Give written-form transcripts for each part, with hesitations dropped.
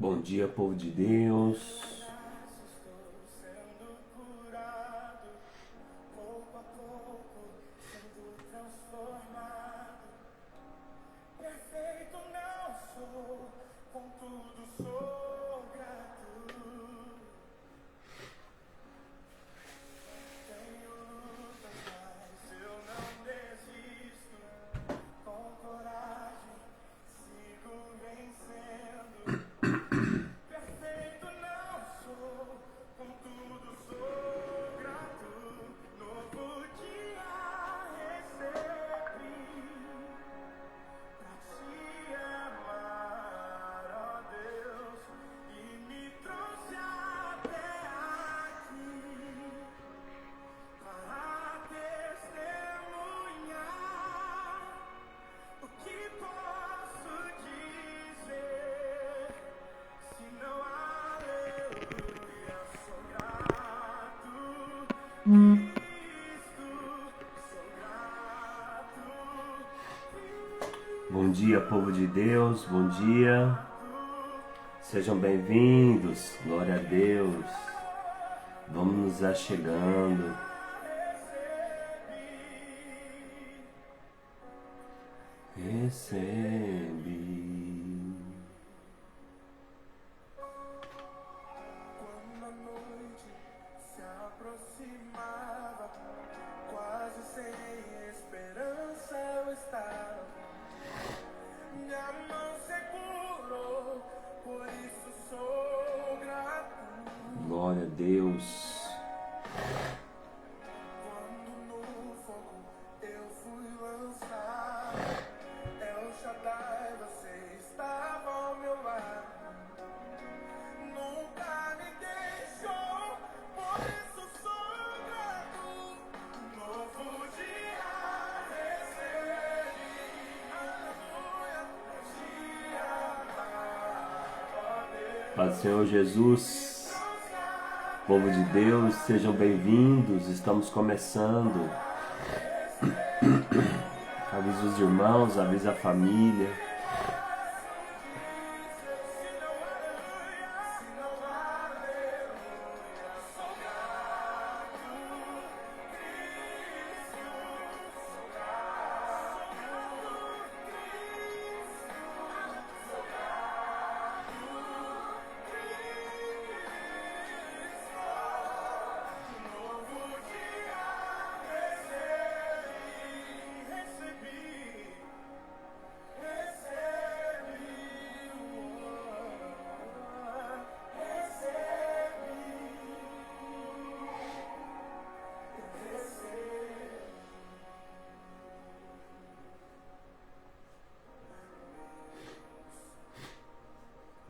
Bom dia, povo de Deus. Bom dia, povo de Deus, bom dia. Sejam bem-vindos, glória a Deus. Vamos nos achegando. Recebi. Quando a noite se aproximava, quase sem esperança eu estava. Minha mão segurou, por isso sou grato. Glória a Deus. Quando no fogo eu fui lançado, El Shaddai, você estava ao meu lado. Nunca me deixou, por isso sou grato. Novo dia recebi, aleluia, dia amado. Paz do Senhor Jesus. Povo de Deus, sejam bem-vindos. Estamos começando. Avisa os irmãos, avisa a família.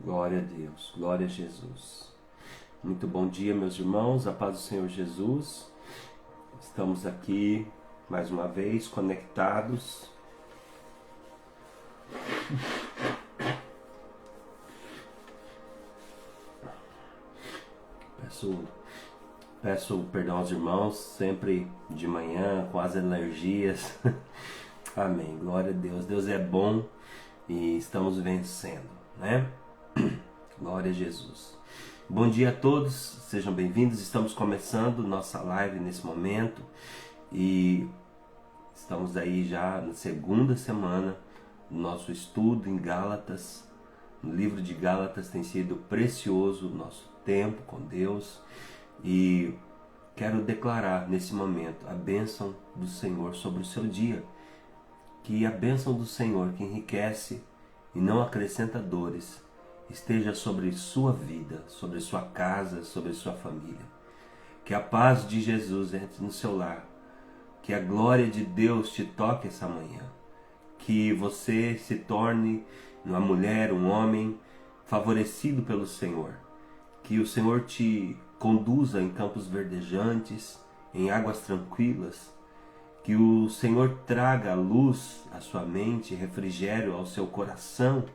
Glória a Deus, glória a Jesus. Muito bom dia, meus irmãos, a paz do Senhor Jesus. Estamos aqui mais uma vez conectados. Peço perdão aos irmãos, sempre de manhã, com as alergias. Amém, glória a Deus. Deus é bom e estamos vencendo, né? Glória a Jesus. Bom dia a todos, sejam bem-vindos. Estamos começando nossa live nesse momento e estamos aí já na segunda semana do nosso estudo em Gálatas. No livro de Gálatas tem sido precioso o nosso tempo com Deus e quero declarar nesse momento a bênção do Senhor sobre o seu dia. Que a bênção do Senhor, que enriquece e não acrescenta dores, esteja sobre sua vida, sobre sua casa, sobre sua família. Que a paz de Jesus entre no seu lar. Que a glória de Deus te toque essa manhã. Que você se torne uma mulher, um homem favorecido pelo Senhor. Que o Senhor te conduza em campos verdejantes, em águas tranquilas. Que o Senhor traga luz à sua mente, refrigério ao seu coração.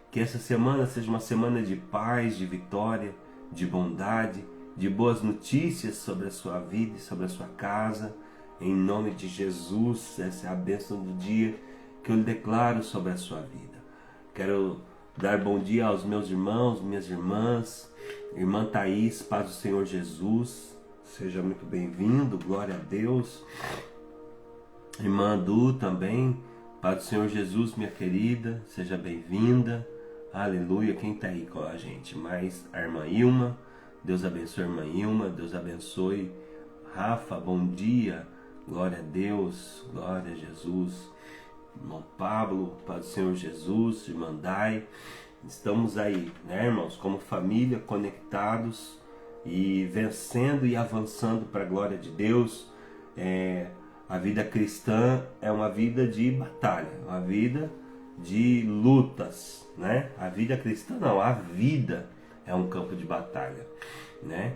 Que essa semana seja uma semana de paz, de vitória, de bondade, de boas notícias sobre a sua vida e sobre a sua casa. Em nome de Jesus, essa é a bênção do dia que eu lhe declaro sobre a sua vida. Quero dar bom dia aos meus irmãos, minhas irmãs. Irmã Thaís, paz do Senhor Jesus, seja muito bem-vindo, glória a Deus. Irmã Du também, paz do Senhor Jesus, minha querida, seja bem-vinda. Aleluia, quem está aí com a gente? Mais a irmã Ilma, Deus abençoe a irmã Ilma, Deus abençoe. Rafa, bom dia, glória a Deus, glória a Jesus. Irmão Pablo, paz do Senhor Jesus, irmã Dai. Estamos aí, né, irmãos, como família, conectados e vencendo e avançando para a glória de Deus. A vida cristã é uma vida de batalha, uma vida de lutas, né? A vida cristã não, a vida é um campo de batalha, né?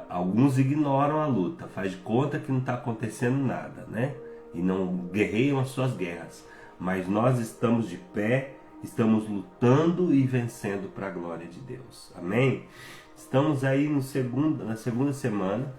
Alguns ignoram a luta, faz de conta que não está acontecendo nada, né? E não guerreiam as suas guerras. Mas nós estamos de pé, estamos lutando e vencendo para a glória de Deus. Amém? Estamos aí na segunda semana.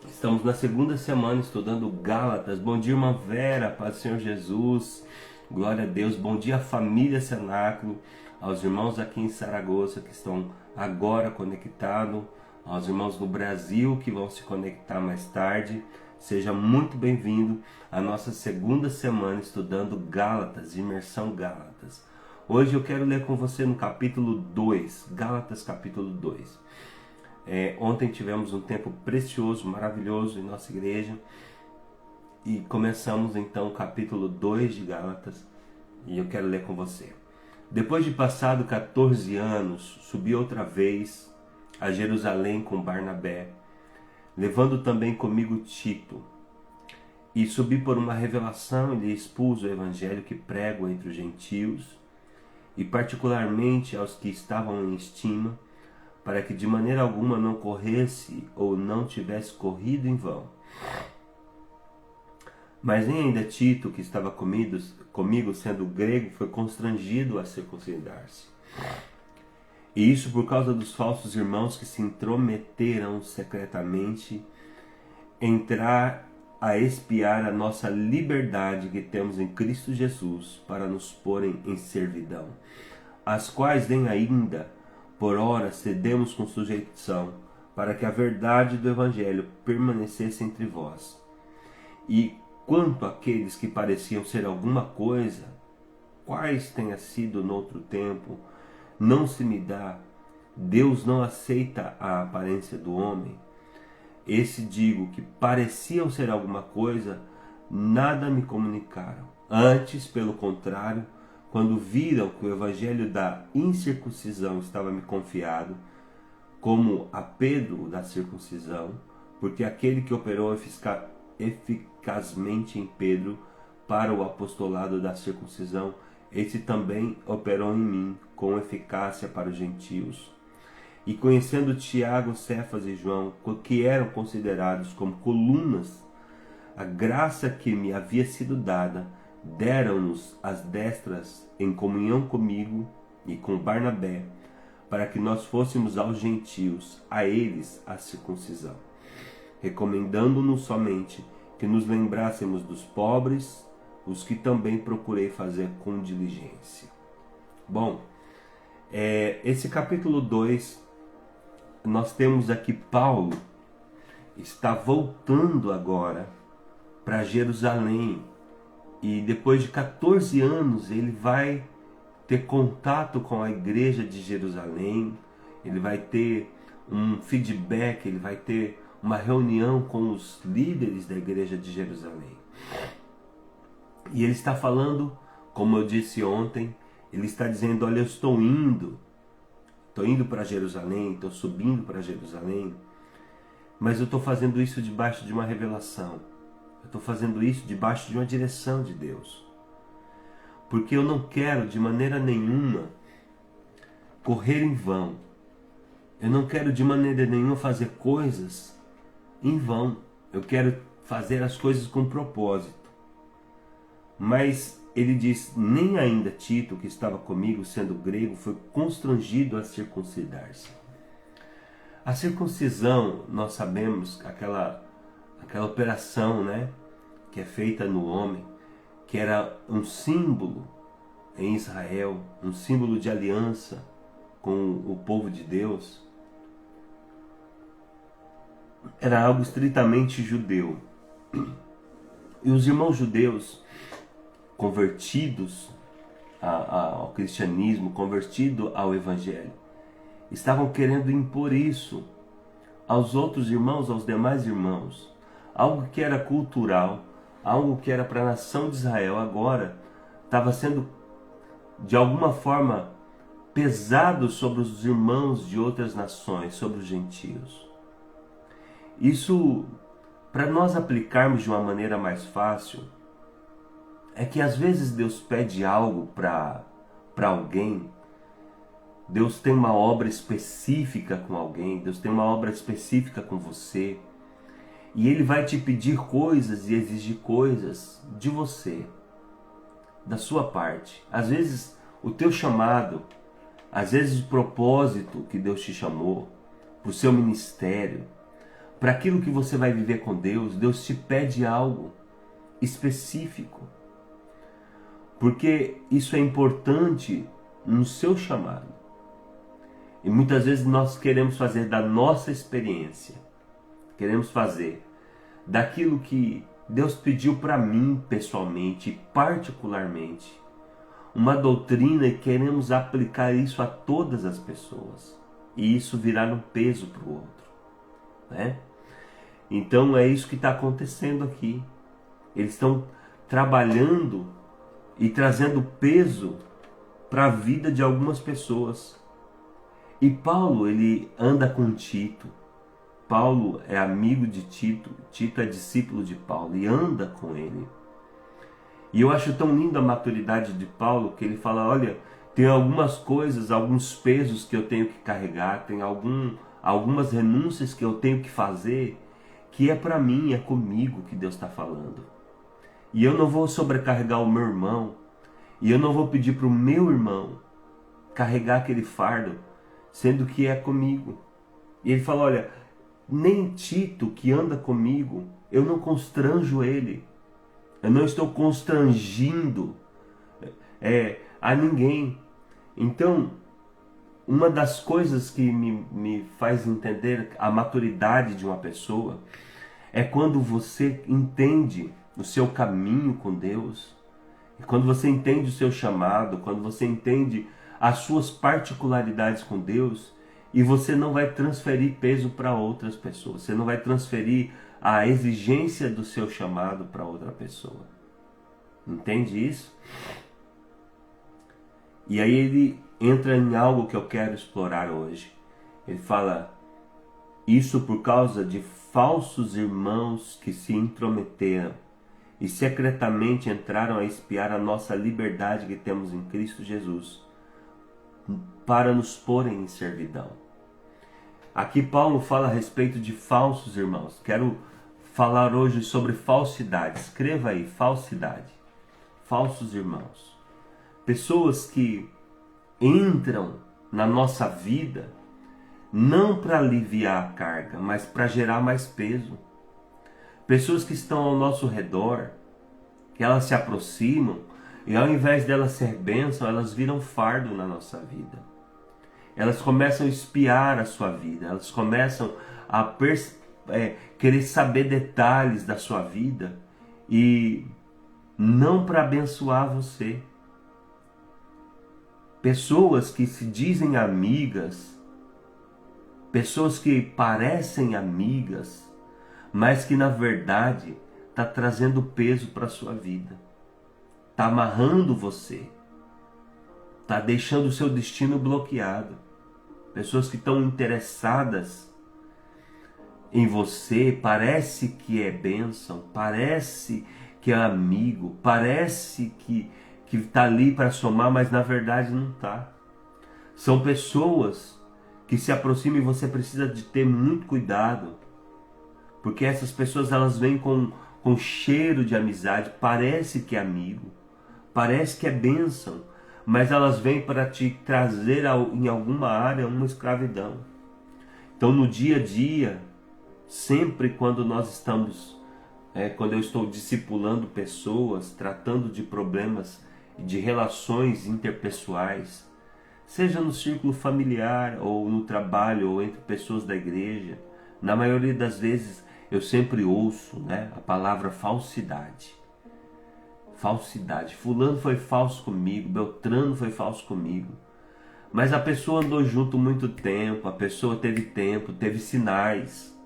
Estamos na segunda semana estudando Gálatas. Bom dia, irmã Vera, paz do Senhor Jesus, glória a Deus. Bom dia, família Cenáculo, aos irmãos aqui em Saragoça que estão agora conectados, aos irmãos no Brasil que vão se conectar mais tarde. Seja muito bem-vindo à nossa segunda semana estudando Gálatas, imersão Gálatas. Hoje eu quero ler com você no capítulo 2, Gálatas capítulo 2. Ontem tivemos um tempo precioso, maravilhoso em nossa igreja e começamos então o capítulo 2 de Gálatas e eu quero ler com você. Depois de passado 14 anos, subi outra vez a Jerusalém com Barnabé, levando também comigo Tito, e subi por uma revelação e lhe expus o evangelho que prego entre os gentios e particularmente aos que estavam em estima, para que de maneira alguma não corresse ou não tivesse corrido em vão. Mas nem ainda Tito, que estava comigo sendo grego, foi constrangido a circuncidar-se. E isso por causa dos falsos irmãos que se intrometeram secretamente entrar a espiar a nossa liberdade que temos em Cristo Jesus para nos porem em servidão, as quais nem ainda por ora cedemos com sujeição, para que a verdade do Evangelho permanecesse entre vós. E quanto àqueles que pareciam ser alguma coisa, quais tenha sido noutro tempo, não se me dá, Deus não aceita a aparência do homem. Esse digo que pareciam ser alguma coisa, nada me comunicaram. Antes, pelo contrário, quando viram que o evangelho da incircuncisão estava me confiado, como a Pedro da circuncisão, porque aquele que operou eficazmente em Pedro para o apostolado da circuncisão, esse também operou em mim com eficácia para os gentios. E conhecendo Tiago, Cefas e João, que eram considerados como colunas, a graça que me havia sido dada, deram-nos as destras em comunhão comigo e com Barnabé, para que nós fôssemos aos gentios, a eles a circuncisão, recomendando-nos somente que nos lembrássemos dos pobres, os que também procurei fazer com diligência. Bom, esse capítulo 2, nós temos aqui Paulo está voltando agora para Jerusalém. E depois de 14 anos ele vai ter contato com a igreja de Jerusalém, ele vai ter um feedback, ele vai ter uma reunião com os líderes da igreja de Jerusalém. E ele está falando, como eu disse ontem, ele está dizendo, olha, eu estou indo para Jerusalém, estou subindo para Jerusalém, mas eu estou fazendo isso debaixo de uma revelação. Eu estou fazendo isso debaixo de uma direção de Deus. Porque eu não quero de maneira nenhuma correr em vão. Eu não quero de maneira nenhuma fazer coisas em vão. Eu quero fazer as coisas com propósito. Mas ele diz, nem ainda Tito, que estava comigo sendo grego, foi constrangido a circuncidar-se. A circuncisão, nós sabemos, aquela operação, né, que é feita no homem, que era um símbolo em Israel, um símbolo de aliança com o povo de Deus, era algo estritamente judeu. E os irmãos judeus convertidos ao cristianismo, convertidos ao evangelho, estavam querendo impor isso aos outros irmãos, aos demais irmãos. Algo que era cultural, algo que era para a nação de Israel, agora estava sendo de alguma forma pesado sobre os irmãos de outras nações, sobre os gentios. Isso, para nós aplicarmos de uma maneira mais fácil, é que às vezes Deus pede algo para alguém. Deus tem uma obra específica com alguém, Deus tem uma obra específica com você, e Ele vai te pedir coisas e exigir coisas de você, da sua parte. Às vezes o teu chamado, às vezes o propósito que Deus te chamou, para o seu ministério, para aquilo que você vai viver com Deus, Deus te pede algo específico, porque isso é importante no seu chamado. E muitas vezes nós queremos fazer da nossa experiência, queremos fazer daquilo que Deus pediu para mim pessoalmente, particularmente, uma doutrina, e queremos aplicar isso a todas as pessoas. E isso virar um peso para o outro, né? Então é isso que está acontecendo aqui. Eles estão trabalhando e trazendo peso para a vida de algumas pessoas. E Paulo, ele anda com Tito. Paulo é amigo de Tito. Tito é discípulo de Paulo e anda com ele. E eu acho tão linda a maturidade de Paulo, que ele fala, olha, tem algumas coisas, alguns pesos que eu tenho que carregar, tem algumas renúncias que eu tenho que fazer, que é para mim, é comigo que Deus está falando. E eu não vou sobrecarregar o meu irmão, e eu não vou pedir para o meu irmão carregar aquele fardo, sendo que é comigo. E ele fala, olha, nem Tito, que anda comigo, eu não constranjo ele. Eu não estou constrangindo a ninguém. Então, uma das coisas que me faz entender a maturidade de uma pessoa é quando você entende o seu caminho com Deus, e quando você entende o seu chamado, quando você entende as suas particularidades com Deus, e você não vai transferir peso para outras pessoas, você não vai transferir a exigência do seu chamado para outra pessoa. Entende isso? E aí ele entra em algo que eu quero explorar hoje. Ele fala, isso por causa de falsos irmãos que se intrometeram e secretamente entraram a espiar a nossa liberdade que temos em Cristo Jesus, para nos porem em servidão. Aqui Paulo fala a respeito de falsos irmãos. Quero falar hoje sobre falsidade. Escreva aí, falsidade. Falsos irmãos. Pessoas que entram na nossa vida não para aliviar a carga, mas para gerar mais peso. Pessoas que estão ao nosso redor, que elas se aproximam, e ao invés delas ser bênção, elas viram fardo na nossa vida. Elas começam a espiar a sua vida, elas começam a querer saber detalhes da sua vida, e não para abençoar você. Pessoas que se dizem amigas, pessoas que parecem amigas, mas que na verdade está trazendo peso para a sua vida, está amarrando você, está deixando o seu destino bloqueado. Pessoas que estão interessadas em você, parece que é bênção, parece que é amigo, parece que está ali para somar, mas na verdade não está. São pessoas que se aproximam e você precisa de ter muito cuidado, porque essas pessoas, elas vêm com cheiro de amizade, parece que é amigo, parece que é bênção, mas elas vêm para te trazer em alguma área uma escravidão. Então no dia a dia, sempre quando nós estamos quando eu estou discipulando pessoas, tratando de problemas de relações interpessoais, seja no círculo familiar ou no trabalho ou entre pessoas da igreja, na maioria das vezes eu sempre ouço, né, a palavra falsidade. Falsidade. Fulano foi falso comigo, Beltrano foi falso comigo. Mas a pessoa andou junto muito tempo, a pessoa teve tempo, teve sinais.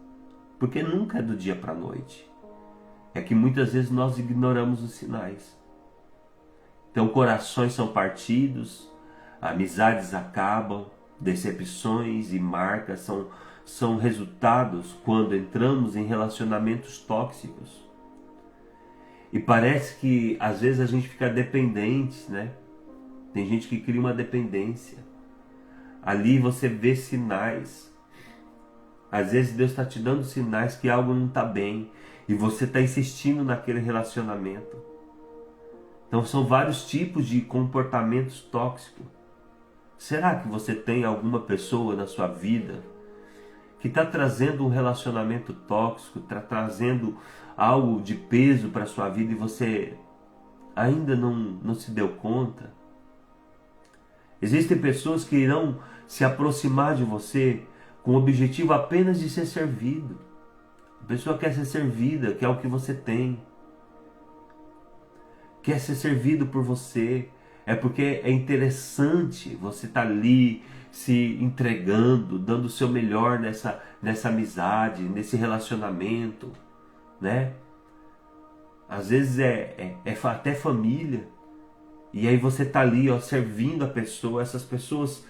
Porque nunca é do dia para a noite. É que muitas vezes nós ignoramos os sinais. Então corações são partidos, amizades acabam, decepções e marcas são resultados quando entramos em relacionamentos tóxicos. E parece que às vezes a gente fica dependente, né? Tem gente que cria uma dependência. Ali você vê sinais. Às vezes Deus está te dando sinais que algo não está bem e você está insistindo naquele relacionamento. Então são vários tipos de comportamentos tóxicos. Será que você tem alguma pessoa na sua vida que está trazendo um relacionamento tóxico, está trazendo algo de peso para a sua vida e você ainda não se deu conta? Existem pessoas que irão se aproximar de você com o objetivo apenas de ser servido. A pessoa quer ser servida, quer o que você tem. Quer ser servido por você. É porque é interessante você estar ali se entregando, dando o seu melhor nessa amizade, nesse relacionamento, né? Às vezes é até família. E aí você está ali, ó, servindo a pessoa. Essas pessoas,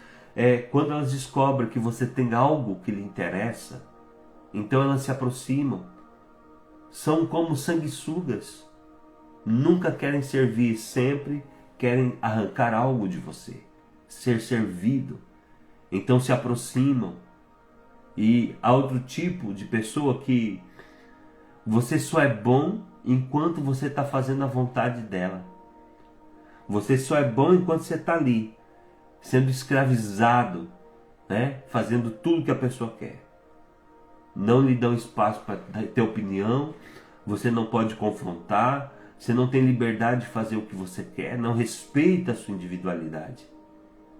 quando elas descobrem que você tem algo que lhe interessa, então elas se aproximam. São como sanguessugas. Nunca querem servir, sempre querem arrancar algo de você. Ser servido. Então se aproximam. E há outro tipo de pessoa que você só é bom enquanto você está fazendo a vontade dela. Você só é bom enquanto você está ali, sendo escravizado, né? Fazendo tudo que a pessoa quer. Não lhe dão espaço para ter opinião, você não pode confrontar, você não tem liberdade de fazer o que você quer, não respeita a sua individualidade.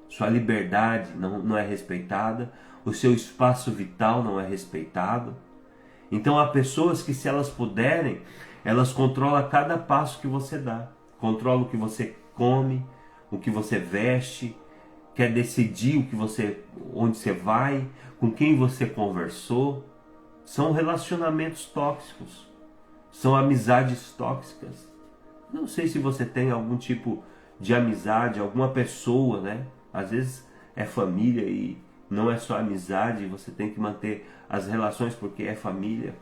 Sua liberdade não é respeitada, o seu espaço vital não é respeitado. Então há pessoas que, se elas puderem, elas controlam cada passo que você dá. Controlam o que você come, o que você veste, quer decidir onde você vai, com quem você conversou. São relacionamentos tóxicos, são amizades tóxicas. Não sei se você tem algum tipo de amizade, alguma pessoa, né? Às vezes é família e não é só amizade, você tem que manter as relações porque é família.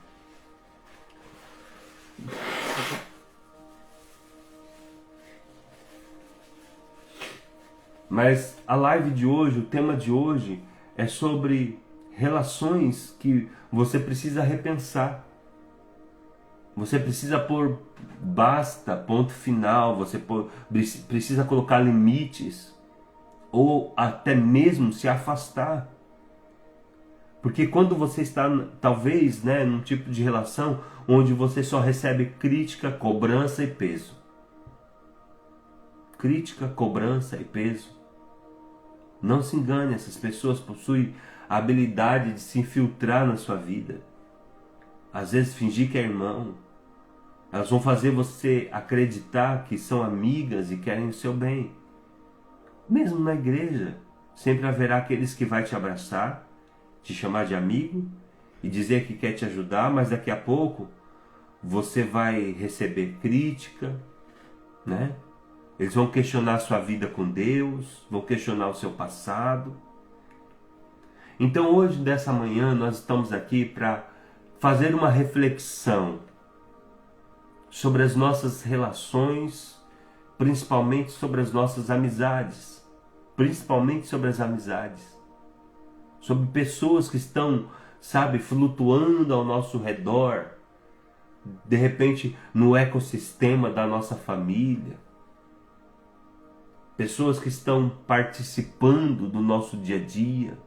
Mas a live de hoje, o tema de hoje é sobre relações que você precisa repensar. Você precisa pôr basta, ponto final, você precisa colocar limites ou até mesmo se afastar. Porque quando você está, talvez, né, num tipo de relação onde você só recebe crítica, cobrança e peso. Crítica, cobrança e peso. Não se engane, essas pessoas possuem a habilidade de se infiltrar na sua vida. Às vezes fingir que é irmão. Elas vão fazer você acreditar que são amigas e querem o seu bem. Mesmo na igreja, sempre haverá aqueles que vai te abraçar, te chamar de amigo e dizer que quer te ajudar, mas daqui a pouco você vai receber crítica, né? Eles vão questionar a sua vida com Deus, vão questionar o seu passado. Então hoje, dessa manhã, nós estamos aqui para fazer uma reflexão sobre as nossas relações, principalmente sobre as nossas amizades. Principalmente sobre as amizades. Sobre pessoas que estão, sabe, flutuando ao nosso redor. De repente, no ecossistema da nossa família. Pessoas que estão participando do nosso dia a dia.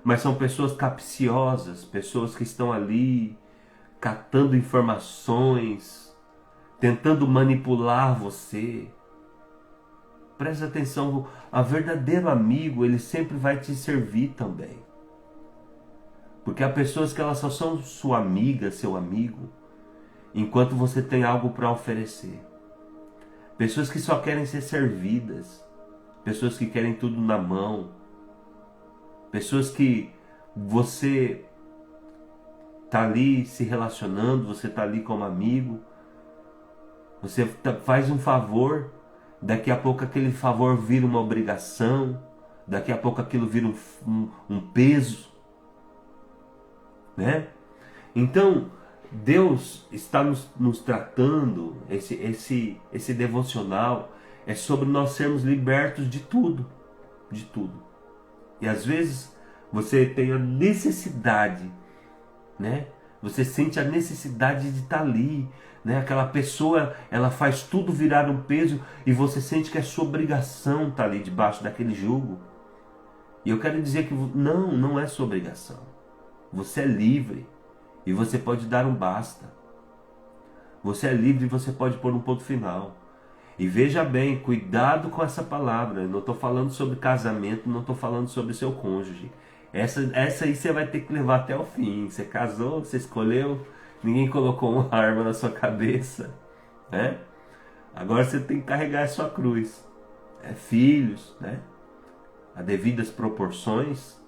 Mas são pessoas capciosas, pessoas que estão ali catando informações, tentando manipular você. Presta atenção, o verdadeiro amigo, ele sempre vai te servir também. Porque há pessoas que elas só são sua amiga, seu amigo, enquanto você tem algo para oferecer. Pessoas que só querem ser servidas. Pessoas que querem tudo na mão. Pessoas que você está ali se relacionando, você está ali como amigo. Você faz um favor, daqui a pouco aquele favor vira uma obrigação, daqui a pouco aquilo vira um peso. Né? Então, Deus está nos tratando, esse devocional é sobre nós sermos libertos de tudo, de tudo. E às vezes você tem a necessidade, né? Você sente a necessidade de estar ali, né? Aquela pessoa, ela faz tudo virar um peso e você sente que é sua obrigação estar ali debaixo daquele jugo. E eu quero dizer que não é sua obrigação. Você é livre e você pode dar um basta. Você é livre e você pode pôr um ponto final. E veja bem, cuidado com essa palavra. Eu não estou falando sobre casamento, não estou falando sobre seu cônjuge. Essa aí você vai ter que levar até o fim. Você casou, você escolheu, ninguém colocou uma arma na sua cabeça, né? Agora você tem que carregar a sua cruz. Filhos, né? A devidas proporções.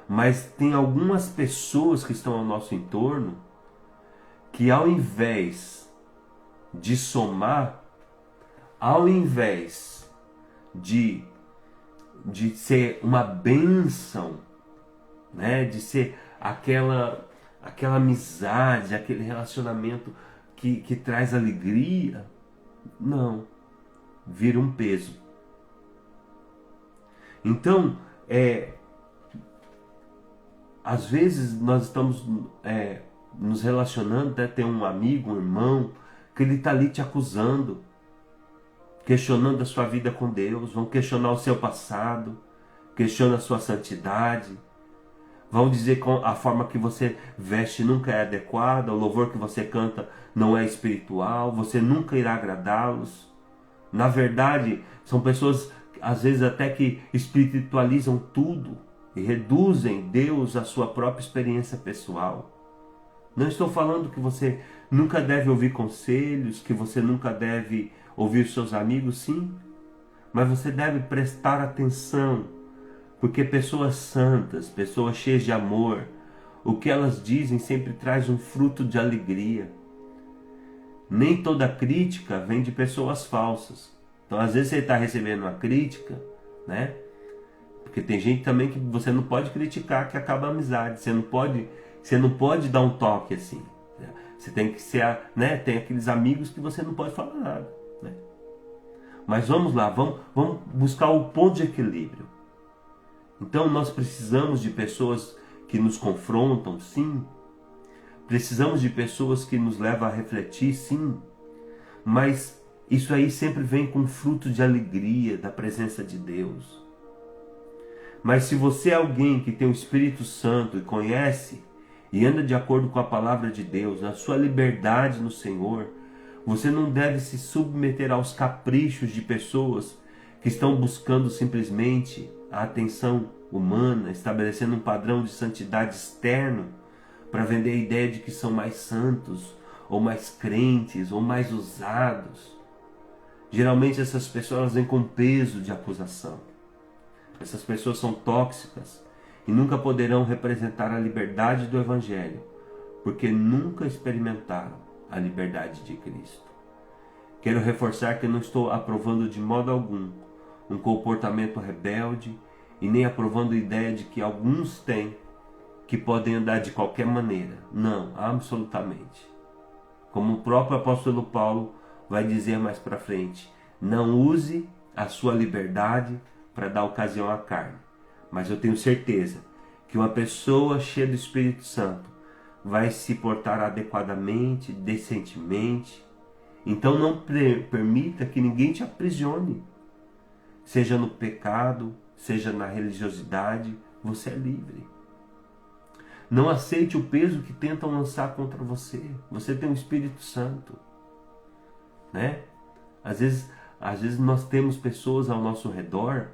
Mas tem algumas pessoas que estão ao nosso entorno que, ao invés de somar, ao invés de ser uma bênção, né? De ser aquela amizade, aquele relacionamento que traz alegria, não, vira um peso. Então, às vezes nós estamos nos relacionando, né? Tem um amigo, um irmão, que ele está ali te acusando, questionando a sua vida com Deus, vão questionar o seu passado, questiona a sua santidade, vão dizer que a forma que você veste nunca é adequada, o louvor que você canta não é espiritual, você nunca irá agradá-los. Na verdade, são pessoas, às vezes até que espiritualizam tudo, e reduzem Deus à sua própria experiência pessoal. Não estou falando que você nunca deve ouvir conselhos, que você nunca deve ouvir seus amigos, sim. Mas você deve prestar atenção, porque pessoas santas, pessoas cheias de amor, o que elas dizem sempre traz um fruto de alegria. Nem toda crítica vem de pessoas falsas. Então, às vezes você está recebendo uma crítica, né? Porque tem gente também que você não pode criticar, que acaba a amizade. Você não pode dar um toque assim. Você tem que ser, né? Tem aqueles amigos que você não pode falar nada, né? Mas vamos lá, vamos buscar o ponto de equilíbrio. Então nós precisamos de pessoas que nos confrontam, sim. Precisamos de pessoas que nos levam a refletir, sim. Mas isso aí sempre vem com fruto de alegria, da presença de Deus. Mas se você é alguém que tem o Espírito Santo e conhece e anda de acordo com a palavra de Deus, na sua liberdade no Senhor, você não deve se submeter aos caprichos de pessoas que estão buscando simplesmente a atenção humana, estabelecendo um padrão de santidade externo para vender a ideia de que são mais santos, ou mais crentes, ou mais usados. Geralmente essas pessoas vêm com peso de acusação. Essas pessoas são tóxicas e nunca poderão representar a liberdade do Evangelho, porque nunca experimentaram a liberdade de Cristo. Quero reforçar que não estou aprovando de modo algum um comportamento rebelde e nem aprovando a ideia de que alguns têm que podem andar de qualquer maneira. Não, absolutamente. Como o próprio apóstolo Paulo vai dizer mais para frente, não use a sua liberdade para dar ocasião à carne. Mas eu tenho certeza que uma pessoa cheia do Espírito Santo vai se portar adequadamente, decentemente. Então não permita que ninguém te aprisione. Seja no pecado, seja na religiosidade, você é livre. Não aceite o peso que tentam lançar contra você. Você tem o Espírito Santo, né? Às vezes nós temos pessoas ao nosso redor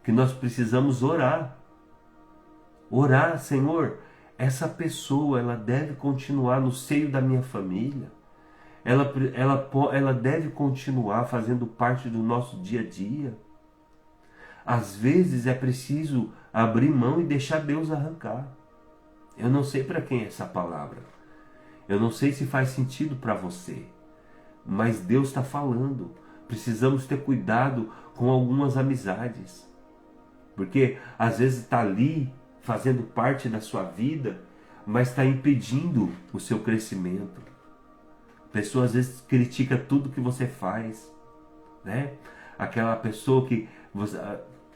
que nós precisamos orar. Orar, Senhor, essa pessoa ela deve continuar no seio da minha família. Ela deve continuar fazendo parte do nosso dia a dia. Às vezes é preciso abrir mão e deixar Deus arrancar. Eu não sei para quem é essa palavra. Eu não sei se faz sentido para você. Mas Deus está falando. Precisamos ter cuidado com algumas amizades. Porque às vezes está ali, fazendo parte da sua vida, mas está impedindo o seu crescimento. A pessoa às vezes critica tudo que você faz, né? Aquela pessoa que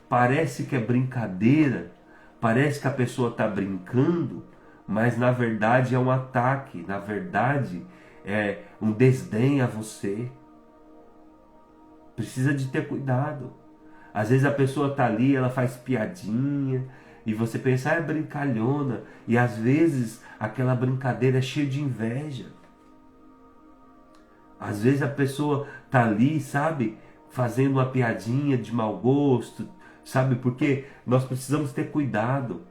parece que é brincadeira, parece que a pessoa está brincando, mas na verdade é um ataque, na verdade é um desdém a você. Precisa de ter cuidado. Às vezes a pessoa está ali, ela faz piadinha, e você pensa, é brincalhona, e às vezes aquela brincadeira é cheia de inveja. Às vezes a pessoa está ali, sabe, fazendo uma piadinha de mau gosto, sabe, porque nós precisamos ter cuidado.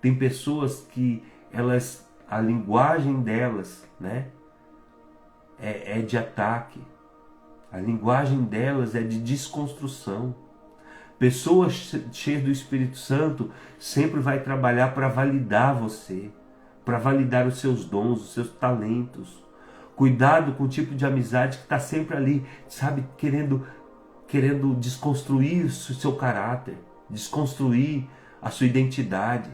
Tem pessoas que a linguagem delas, né, é de ataque. A linguagem delas é de desconstrução. Pessoas cheias do Espírito Santo sempre vai trabalhar para validar você, para validar os seus dons, os seus talentos. Cuidado com o tipo de amizade que está sempre ali, sabe, querendo desconstruir o seu caráter, desconstruir a sua identidade.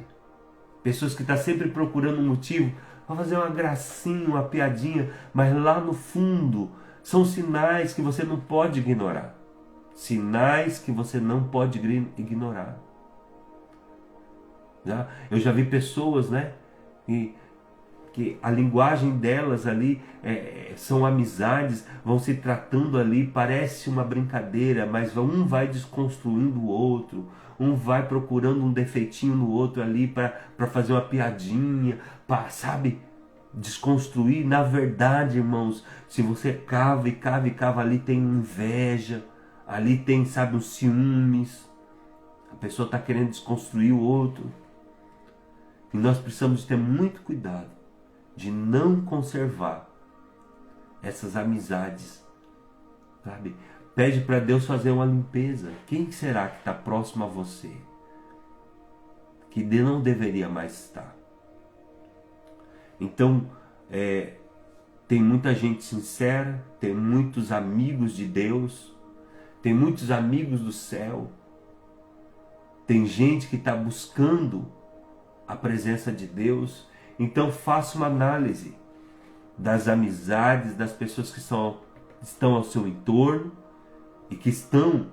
Pessoas que estão sempre procurando um motivo para fazer uma gracinha, uma piadinha, mas lá no fundo são sinais que você não pode ignorar. Sinais que você não pode ignorar. Eu já vi pessoas, né, que a linguagem delas ali são amizades, vão se tratando ali, parece uma brincadeira, mas um vai desconstruindo o outro, um vai procurando um defeitinho no outro ali para fazer uma piadinha, para, sabe, desconstruir. Na verdade, irmãos, se você cava e cava e cava, ali tem inveja, ali tem, sabe, os ciúmes. A pessoa está querendo desconstruir o outro. E nós precisamos ter muito cuidado de não conservar essas amizades, sabe? Pede para Deus fazer uma limpeza. Quem será que está próximo a você que não deveria mais estar? Então, tem muita gente sincera, tem muitos amigos de Deus, tem muitos amigos do céu, tem gente que está buscando a presença de Deus. Então faça uma análise das amizades, das pessoas que estão ao seu entorno e que estão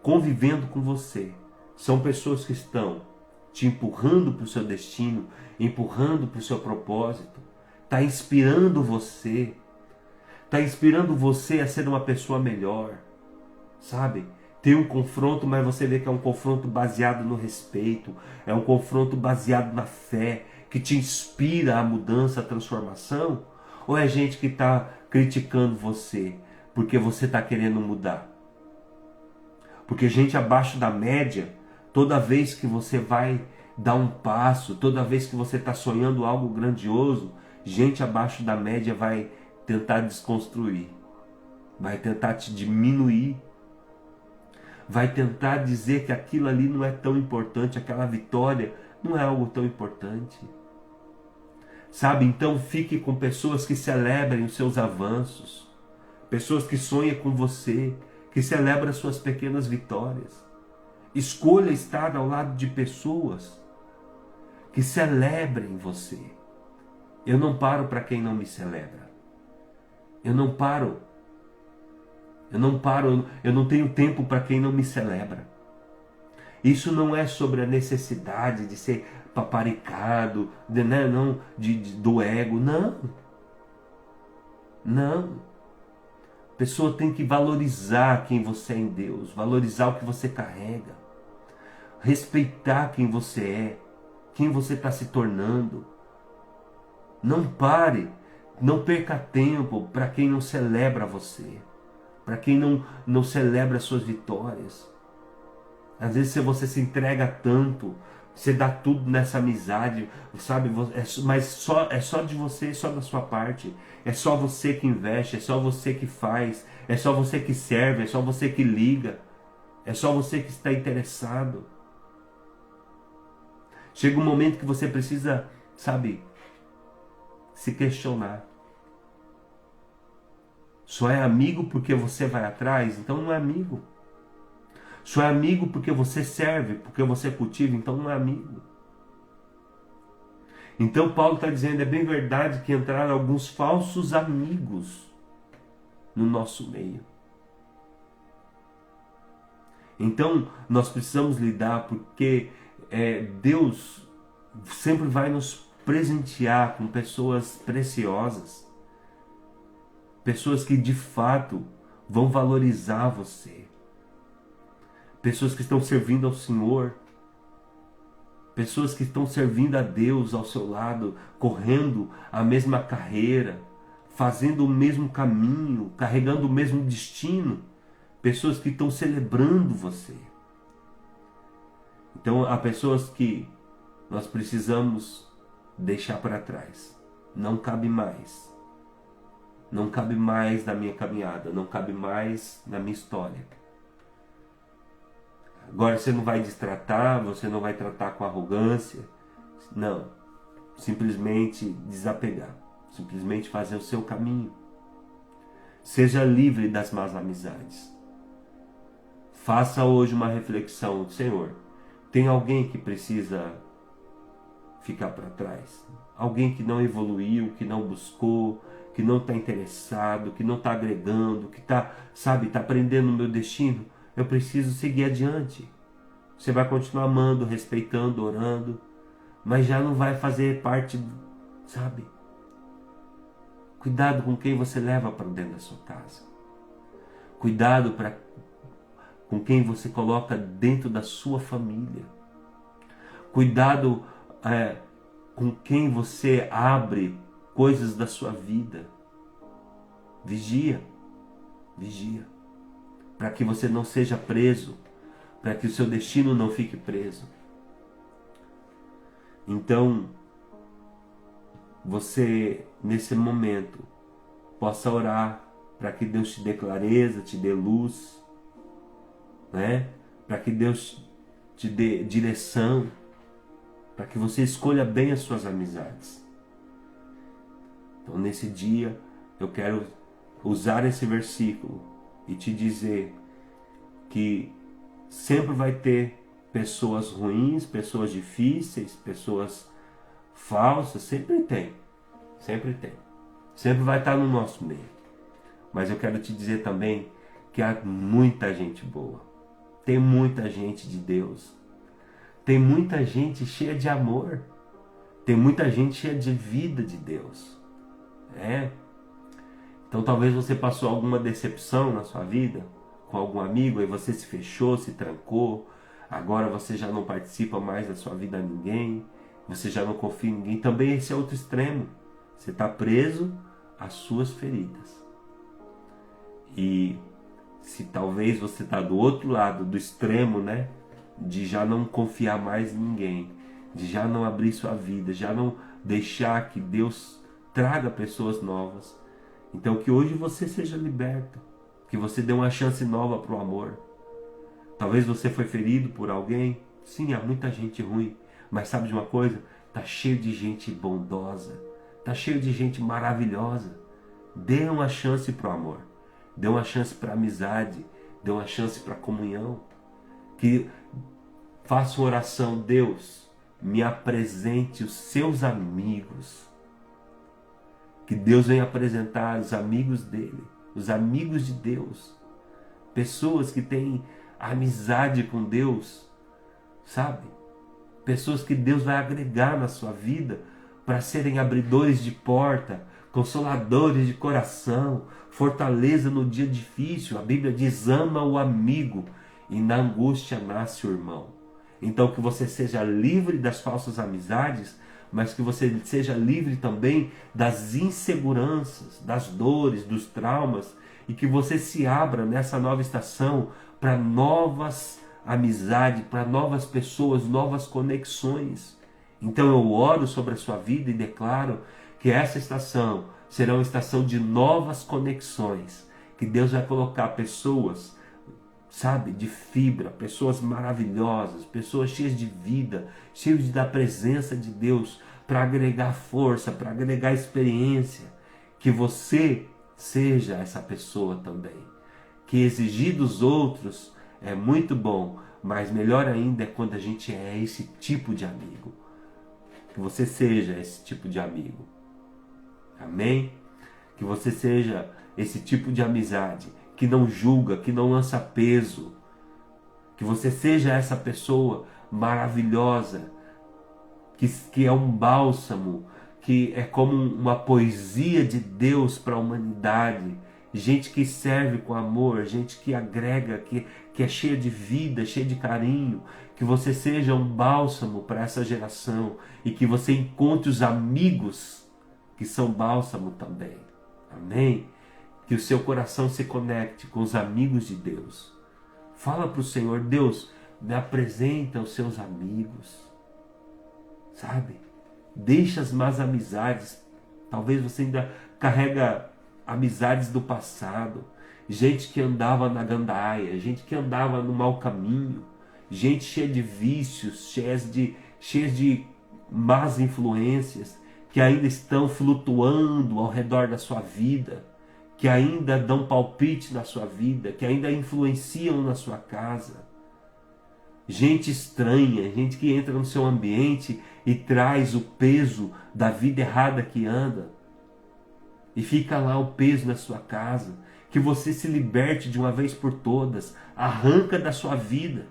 convivendo com você. São pessoas que estão te empurrando para o seu destino, empurrando para o seu propósito, está inspirando você a ser uma pessoa melhor, sabe? Tem um confronto, mas você vê que é um confronto baseado no respeito, é um confronto baseado na fé, que te inspira a mudança, a transformação? Ou é gente que está criticando você porque você está querendo mudar? Porque gente abaixo da média, toda vez que você vai dar um passo, toda vez que você está sonhando algo grandioso, gente abaixo da média vai tentar desconstruir, vai tentar te diminuir, vai tentar dizer que aquilo ali não é tão importante, aquela vitória não é algo tão importante. Sabe, então fique com pessoas que celebrem os seus avanços, pessoas que sonham com você, que celebram as suas pequenas vitórias. Escolha estar ao lado de pessoas que celebrem você. Eu não paro para quem não me celebra. Eu não tenho tempo para quem não me celebra. Isso não é sobre a necessidade de ser paparicado, do ego, não. A pessoa tem que valorizar quem você é em Deus, valorizar o que você carrega, respeitar quem você é, quem você está se tornando. Não pare, não perca tempo para quem não celebra você, para quem não celebra as suas vitórias. Às vezes você se entrega tanto, você dá tudo nessa amizade, sabe? Mas é só de você, só da sua parte. É só você que investe, é só você que faz, é só você que serve, é só você que liga, é só você que está interessado. Chega um momento que você precisa, sabe, se questionar. Só é amigo porque você vai atrás? Então não é amigo. Só é amigo porque você serve, porque você cultiva? Então não é amigo. Então Paulo está dizendo, é bem verdade que entraram alguns falsos amigos no nosso meio. Então nós precisamos lidar, porque Deus sempre vai nos presentear com pessoas preciosas, pessoas que de fato vão valorizar você, pessoas que estão servindo ao Senhor, pessoas que estão servindo a Deus ao seu lado, correndo a mesma carreira, fazendo o mesmo caminho, carregando o mesmo destino, pessoas que estão celebrando você. Então há pessoas que nós precisamos deixar para trás. Não cabe mais. Não cabe mais na minha caminhada, não cabe mais na minha história. Agora você não vai destratar, você não vai tratar com arrogância. Não. Simplesmente desapegar. Simplesmente fazer o seu caminho. Seja livre das más amizades. Faça hoje uma reflexão. Senhor, tem alguém que precisa ficar para trás? Alguém que não evoluiu, que não buscou, que não está interessado, que não está agregando, que está prendendo o meu destino? Eu preciso seguir adiante. Você vai continuar amando, respeitando, orando, mas já não vai fazer parte, sabe? Cuidado com quem você leva para dentro da sua casa. Cuidado com quem você coloca dentro da sua família. Cuidado com quem você abre coisas da sua vida. Vigia, vigia, para que você não seja preso, para que o seu destino não fique preso. Então, você, nesse momento, possa orar para que Deus te dê clareza, te dê luz, né? Para que Deus te dê direção, para que você escolha bem as suas amizades. Então, nesse dia, eu quero usar esse versículo e te dizer que sempre vai ter pessoas ruins, pessoas difíceis, pessoas falsas, sempre tem. Sempre tem. Sempre vai estar no nosso meio. Mas eu quero te dizer também que há muita gente boa. Tem muita gente de Deus. Tem muita gente cheia de amor. Tem muita gente cheia de vida de Deus. Então talvez você passou alguma decepção na sua vida com algum amigo, aí você se fechou, se trancou, agora você já não participa mais da sua vida a ninguém, você já não confia em ninguém. Também esse é outro extremo. Você está preso às suas feridas. E se talvez você está do outro lado, do extremo, né? De já não confiar mais em ninguém, de já não abrir sua vida, já não deixar que Deus traga pessoas novas. Então que hoje você seja liberto, que você dê uma chance nova para o amor. Talvez você foi ferido por alguém. Sim, há muita gente ruim, mas sabe de uma coisa? Está cheio de gente bondosa, está cheio de gente maravilhosa. Dê uma chance para o amor, dê uma chance para a amizade, dê uma chance para a comunhão. Que faça uma oração: Deus, me apresente os seus amigos. Que Deus venha apresentar os amigos dele, os amigos de Deus. Pessoas que têm amizade com Deus, sabe? Pessoas que Deus vai agregar na sua vida para serem abridores de porta, consoladores de coração, fortaleza no dia difícil. A Bíblia diz: ama o amigo e na angústia nasce o irmão. Então que você seja livre das falsas amizades, mas que você seja livre também das inseguranças, das dores, dos traumas, e que você se abra nessa nova estação para novas amizades, para novas pessoas, novas conexões. Então eu oro sobre a sua vida e declaro que essa estação será uma estação de novas conexões, que Deus vai colocar pessoas, sabe, de fibra, pessoas maravilhosas, pessoas cheias de vida, cheias da presença de Deus, para agregar força, para agregar experiência. Que você seja essa pessoa também. Que exigir dos outros é muito bom, mas melhor ainda é quando a gente é esse tipo de amigo. Que você seja esse tipo de amigo. Amém? Que você seja esse tipo de amizade que não julga, que não lança peso. Que você seja essa pessoa maravilhosa, que é um bálsamo, que é como uma poesia de Deus para a humanidade. Gente que serve com amor, gente que agrega, que é cheia de vida, cheia de carinho. Que você seja um bálsamo para essa geração e que você encontre os amigos que são bálsamo também. Amém? Que o seu coração se conecte com os amigos de Deus. Fala para o Senhor: Deus, me apresenta os seus amigos. Sabe? Deixa as más amizades. Talvez você ainda carrega amizades do passado. Gente que andava na gandaia, gente que andava no mau caminho, gente cheia de vícios, cheias de más influências, que ainda estão flutuando ao redor da sua vida, que ainda dão palpite na sua vida, que ainda influenciam na sua casa. Gente estranha, gente que entra no seu ambiente e traz o peso da vida errada que anda. E fica lá o peso na sua casa. Que você se liberte de uma vez por todas. Arranca da sua vida.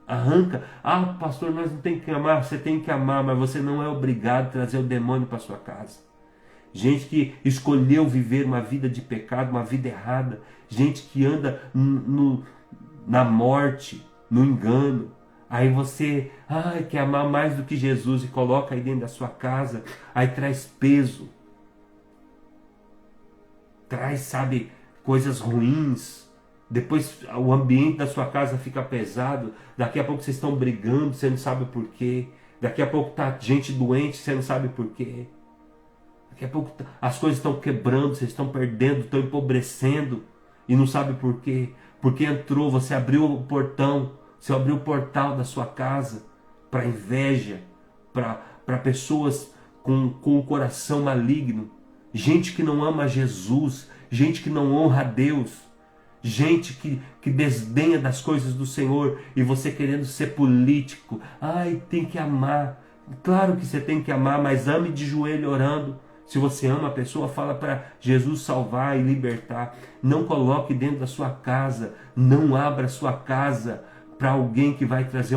Arranca. Ah, pastor, nós não tem que amar. Você tem que amar, mas você não é obrigado a trazer o demônio para sua casa. Gente que escolheu viver uma vida de pecado, uma vida errada. Gente que anda na morte, no engano. Aí você quer amar mais do que Jesus e coloca aí dentro da sua casa. Aí traz peso. Traz, sabe, coisas ruins. Depois o ambiente da sua casa fica pesado. Daqui a pouco vocês estão brigando, você não sabe por quê. Daqui a pouco tá gente doente, você não sabe por quê. Daqui a pouco as coisas estão quebrando, vocês estão perdendo, estão empobrecendo e não sabe por quê. Porque entrou, você abriu o portão, você abriu o portal da sua casa para inveja, para pessoas com o coração maligno. Gente que não ama Jesus, gente que não honra a Deus, gente que desdenha das coisas do Senhor e você querendo ser político. Ai, tem que amar. Claro que você tem que amar, mas ame de joelho orando. Se você ama a pessoa, fala para Jesus salvar e libertar. Não coloque dentro da sua casa, não abra a sua casa para alguém que vai trazer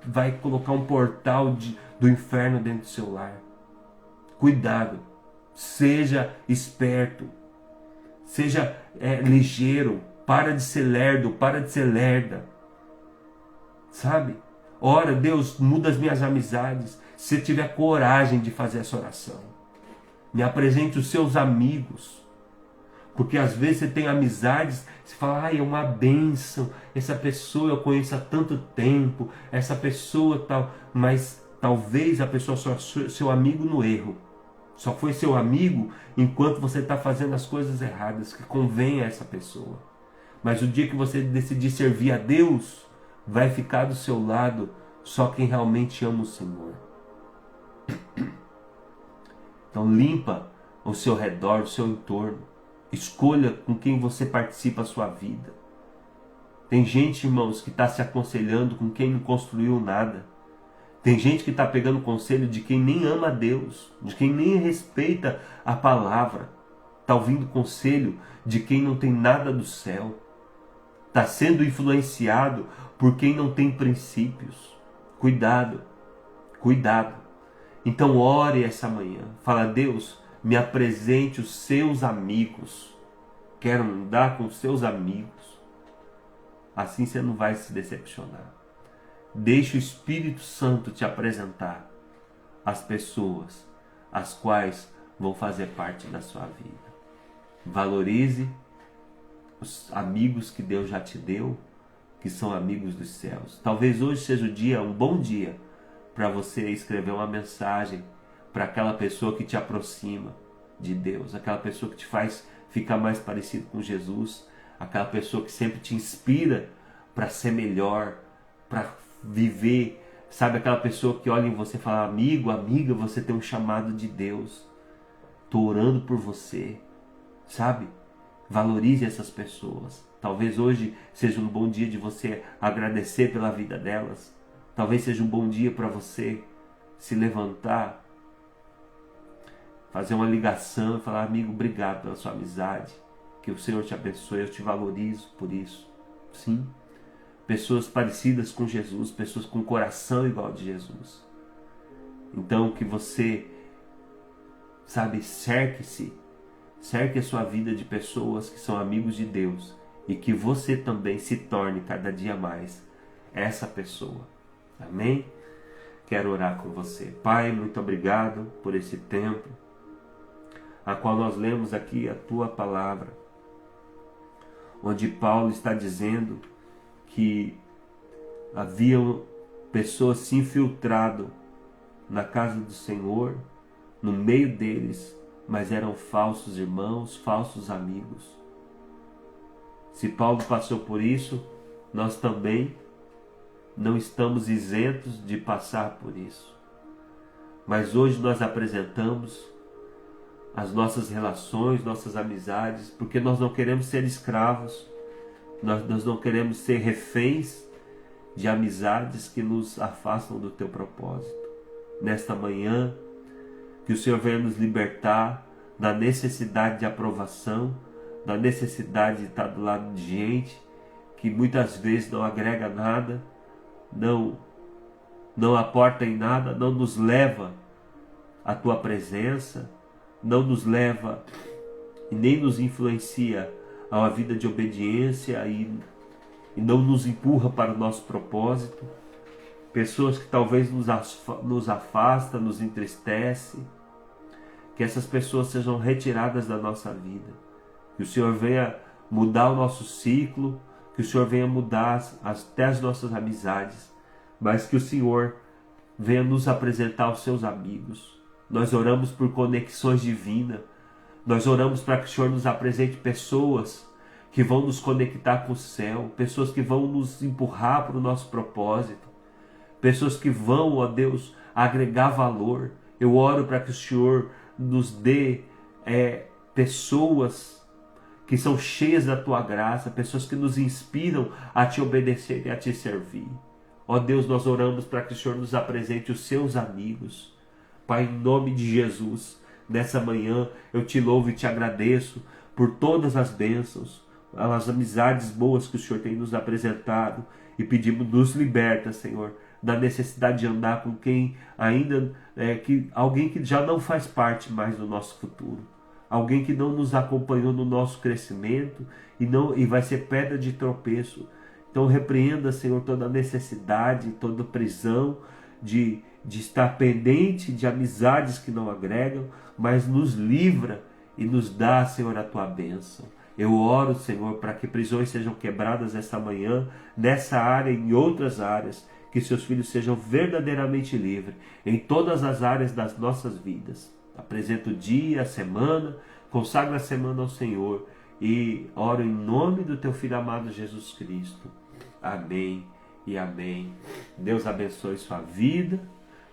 vai colocar um portal do inferno dentro do seu lar. Cuidado. Seja esperto, seja ligeiro, para de ser lerdo, para de ser lerda, sabe? Ora, Deus, muda as minhas amizades, se tiver coragem de fazer essa oração. Me apresente os seus amigos, porque às vezes você tem amizades, você fala, é uma bênção, essa pessoa eu conheço há tanto tempo, essa pessoa tal, mas talvez a pessoa só é seu amigo no erro. Só foi seu amigo enquanto você está fazendo as coisas erradas, que convém a essa pessoa. Mas o dia que você decidir servir a Deus, vai ficar do seu lado só quem realmente ama o Senhor. Então limpa o seu redor, o seu entorno. Escolha com quem você participa a sua vida. Tem gente, irmãos, que está se aconselhando com quem não construiu nada. Tem gente que está pegando conselho de quem nem ama a Deus, de quem nem respeita a palavra. Está ouvindo conselho de quem não tem nada do céu. Está sendo influenciado por quem não tem princípios. Cuidado, cuidado. Então ore essa manhã. Fala, Deus, me apresente os seus amigos. Quero andar com os seus amigos. Assim você não vai se decepcionar. Deixe o Espírito Santo te apresentar as pessoas as quais vão fazer parte da sua vida. Valorize os amigos que Deus já te deu, que são amigos dos céus. Talvez hoje seja um bom dia, para você escrever uma mensagem para aquela pessoa que te aproxima de Deus, aquela pessoa que te faz ficar mais parecido com Jesus, aquela pessoa que sempre te inspira para ser melhor, para viver, sabe, aquela pessoa que olha em você e fala: amigo, amiga, você tem um chamado de Deus, estou orando por você, sabe? Valorize essas pessoas. Talvez hoje seja um bom dia de você agradecer pela vida delas. Talvez seja um bom dia para você se levantar, fazer uma ligação e falar: amigo, obrigado pela sua amizade, que o Senhor te abençoe, eu te valorizo por isso. Sim, pessoas parecidas com Jesus, pessoas com coração igual de Jesus. Então que você, sabe, cerque a sua vida de pessoas que são amigos de Deus, e que você também se torne cada dia mais essa pessoa. Amém? Quero orar com você. Pai, muito obrigado por esse tempo, a qual nós lemos aqui a Tua Palavra, onde Paulo está dizendo que haviam pessoas se infiltrado na casa do Senhor, no meio deles, mas eram falsos irmãos, falsos amigos. Se Paulo passou por isso, nós também não estamos isentos de passar por isso. Mas hoje nós apresentamos as nossas relações, nossas amizades, porque nós não queremos ser escravos, nós não queremos ser reféns de amizades que nos afastam do Teu propósito. Nesta manhã, que o Senhor venha nos libertar da necessidade de aprovação, da necessidade de estar do lado de gente que muitas vezes não agrega nada, não aporta em nada, não nos leva à Tua presença, não nos leva e nem nos influencia a uma vida de obediência e não nos empurra para o nosso propósito. Pessoas que talvez nos afastam, nos entristecem, que essas pessoas sejam retiradas da nossa vida, que o Senhor venha mudar o nosso ciclo, que o Senhor venha mudar até as nossas amizades, mas que o Senhor venha nos apresentar aos seus amigos. Nós oramos por conexões divinas, nós oramos para que o Senhor nos apresente pessoas que vão nos conectar com o céu, pessoas que vão nos empurrar para o nosso propósito, pessoas que vão, ó Deus, agregar valor. Eu oro para que o Senhor nos dê pessoas que são cheias da Tua graça, pessoas que nos inspiram a Te obedecer e a Te servir. Ó Deus, nós oramos para que o Senhor nos apresente os Seus amigos. Pai, em nome de Jesus, nessa manhã eu Te louvo e Te agradeço por todas as bênçãos, as amizades boas que o Senhor tem nos apresentado, e pedimos: nos liberta, Senhor, da necessidade de andar com quem ainda alguém que já não faz parte mais do nosso futuro, alguém que não nos acompanhou no nosso crescimento e vai ser pedra de tropeço. Então repreenda, Senhor, toda necessidade, toda prisão de estar pendente de amizades que não agregam, mas nos livra e nos dá, Senhor, a Tua bênção. Eu oro, Senhor, para que prisões sejam quebradas esta manhã, nessa área e em outras áreas, que Seus filhos sejam verdadeiramente livres em todas as áreas das nossas vidas. Apresento o dia, a semana, consagro a semana ao Senhor e oro em nome do Teu Filho amado Jesus Cristo. Amém e amém. Deus abençoe sua vida,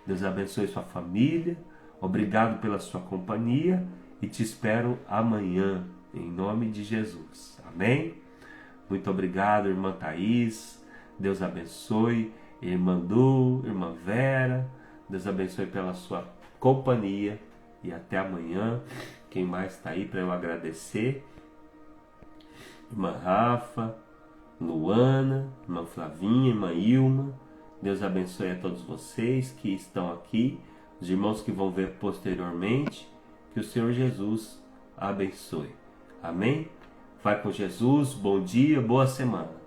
Deus abençoe sua família. Obrigado pela sua companhia e te espero amanhã, em nome de Jesus. Amém? Muito obrigado, irmã Thaís. Deus abençoe. Irmã Du, irmã Vera. Deus abençoe pela sua companhia. E até amanhã. Quem mais está aí para eu agradecer? Irmã Rafa, Luana, irmã Flavinha, irmã Ilma. Deus abençoe a todos vocês que estão aqui, os irmãos que vão ver posteriormente. Que o Senhor Jesus abençoe. Amém? Vai com Jesus, bom dia, boa semana.